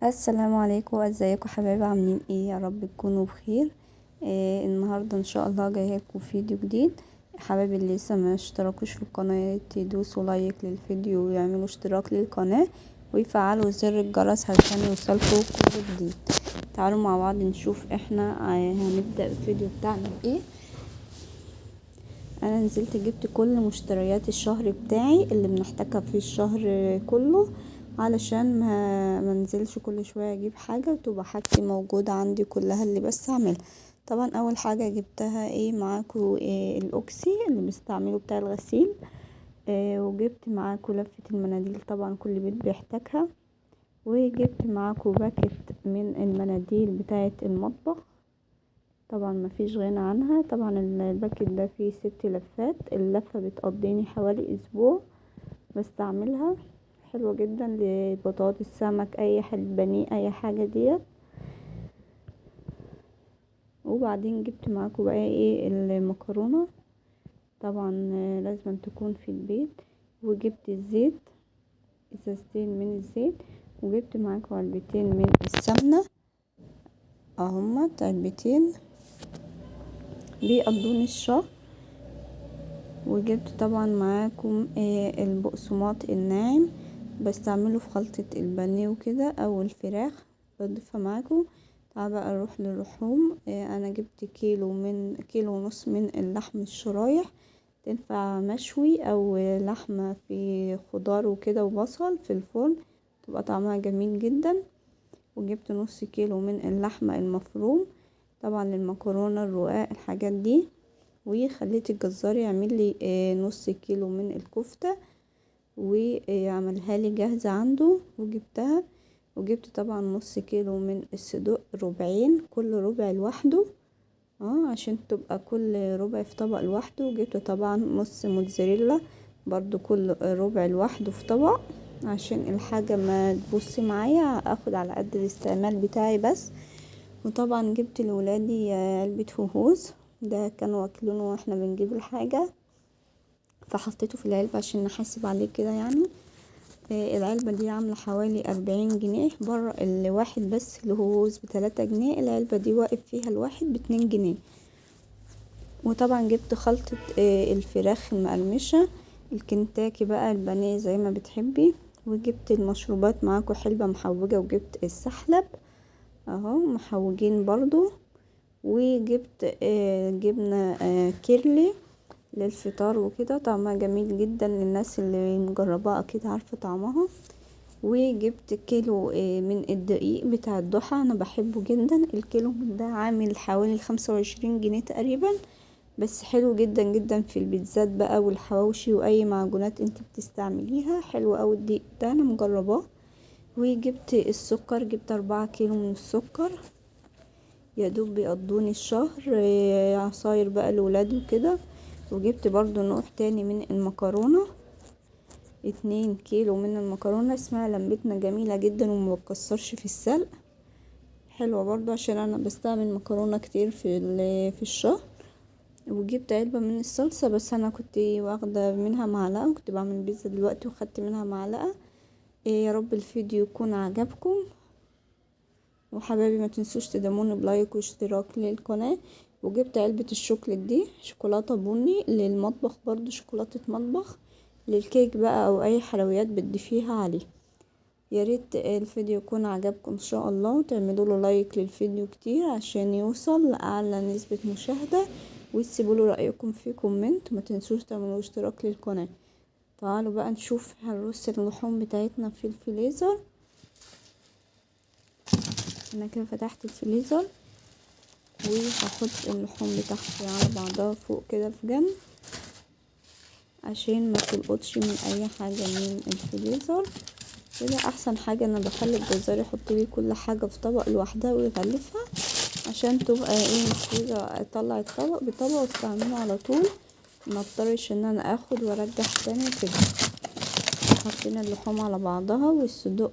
السلام عليكم، ازيكم حبايبي؟ عاملين ايه؟ يا رب تكونوا بخير. النهارده ان شاء الله جايه لكم فيديو جديد. حبايبي اللي لسه ما اشتركوش في القناه يدوسوا لايك للفيديو ويعملوا اشتراك للقناه ويفعلوا زر الجرس عشان يوصلكوا كل جديد. تعالوا مع بعض نشوف احنا هنبدا الفيديو بتاعنا بايه. انا نزلت جبت كل مشتريات الشهر بتاعي اللي بنحتاجها في الشهر كله، علشان ما منزلش كل شويه اجيب حاجه وتبقى حاجتي موجوده عندي كلها اللي بس اعملها. طبعا اول حاجه جبتها معاكو الاوكسي اللي بستعمله بتاع الغسيل. وجبت معاكو لفه المناديل، طبعا كل بيت بيحتاجها. وجبت معاكو باكت من المناديل بتاعه المطبخ، طبعا ما فيش غنى عنها. طبعا الباكت ده فيه 6 لفات، اللفة بتقضيني حوالي اسبوع بستعملها. حلوة جدا لبطاطس، سمك، اي بانيه، اي حاجة ديت. وبعدين جبت معاكم بقى المكرونة، طبعا لازم تكون في البيت. وجبت الزيت، ازازتين من الزيت. وجبت معاكم علبتين من السمنة، اهما علبتين بيقضوني الشهر. وجبت طبعا معاكم البقسماط الناعم، بستعمله في خلطة البانيه وكده او الفراخ بضيفها معاكم. تعال بقى نروح للحوم. انا جبت كيلو ونص من اللحم الشرايح، تنفع مشوي او لحمة في خضار وكده وبصل في الفرن، تبقى طعمها جميل جدا. وجبت نص كيلو من اللحمة المفروم، طبعا للمكرونة الرقاق الحاجات دي. وخليت الجزار يعمل لي نص كيلو من الكفتة وعملها لي جاهزة عنده وجبتها. وجبت طبعا نص كيلو من الصدوق، ربعين، كل ربع لوحده عشان تبقى كل ربع في طبق لوحده. وجبت طبعا نص موتزاريلا برضو كل ربع لوحده في طبق، عشان الحاجة ما تبص معايا، اخد على قد الاستعمال بتاعي بس. وطبعا جبت لولادي علبة فوهوز، ده كانوا واكلونه واحنا بنجيب الحاجة، فحطيته في العلبة عشان نحاسب عليه كده يعني. العلبة دي عاملة حوالي 40 جنيه، بره الواحد بس اللي هو ب3 جنيه، العلبة دي واقف فيها الواحد ب2 جنيه. وطبعا جبت خلطة الفراخ المقرمشة، الكنتاكي بقى، البانيه زي ما بتحبي. وجبت المشروبات معاكم حلبة محوجة، وجبت السحلب اهو محوجين برضو. وجبت جبنة كيرلي للفطار وكده، طعمها جميل جدا للناس اللي مجرباه اكيد عارفه طعمها. وجبت كيلو من الدقيق بتاع الضحى، انا بحبه جدا. الكيلو من ده عامل حوالي 25 جنيه تقريبا، بس حلو جدا جدا في البيتزات بقى والحواوشي واي معجونات انت بتستعمليها، حلو اوي الدقيق ده، انا مجرباه. وجبت السكر، جبت 4 كيلو من السكر، يا دوب بيقضوني الشهر، عصاير بقى لولادي وكده. وجبت برضو نوع تاني من المكرونة، 2 كيلو من المكرونة، اسمها لمبتنا، جميلة جدا ومبتكسرش في السلق، حلوة برضو عشان انا بستعمل مكرونة كتير في الشهر. وجبت علبة من الصلصة، بس انا كنت واخدة منها معلقة، وكنت بعمل بيتزا دلوقتي وخدت منها معلقة. يا رب الفيديو يكون عجبكم، وحبايبي ما تنسوش تدعموني بلايك واشتراك للقناة. وجبت علبة الشوكولات دي، شوكولاتة بني للمطبخ، برضو شوكولاتة مطبخ للكيك بقى او اي حلويات بتضيفيها عليه. يا ريت الفيديو يكون عجبكم ان شاء الله، وتعملوا له لايك للفيديو كتير عشان يوصل لاعلى نسبة مشاهدة، وتسيبوا له رايكم في كومنت. ما تنسوش تعملوا اشتراك للقناة. تعالوا بقى نشوف هنرص اللحوم بتاعتنا في الفريزر. انا كده فتحت الفريزر، وهحط اللحوم بتاعتي على بعضها فوق كده في جنب، عشان ما تلقطش من اي حاجة من الفريزر كده. احسن حاجة انا بخلي الجزار يحط لي كل حاجة في طبق لوحدها ويغلفها، عشان تبقى الفريزر اطلع الطبق بطبق واستعمله على طول، ما اضطرش ان انا اخد وارجع تاني كده. حطينا اللحوم على بعضها والصدوق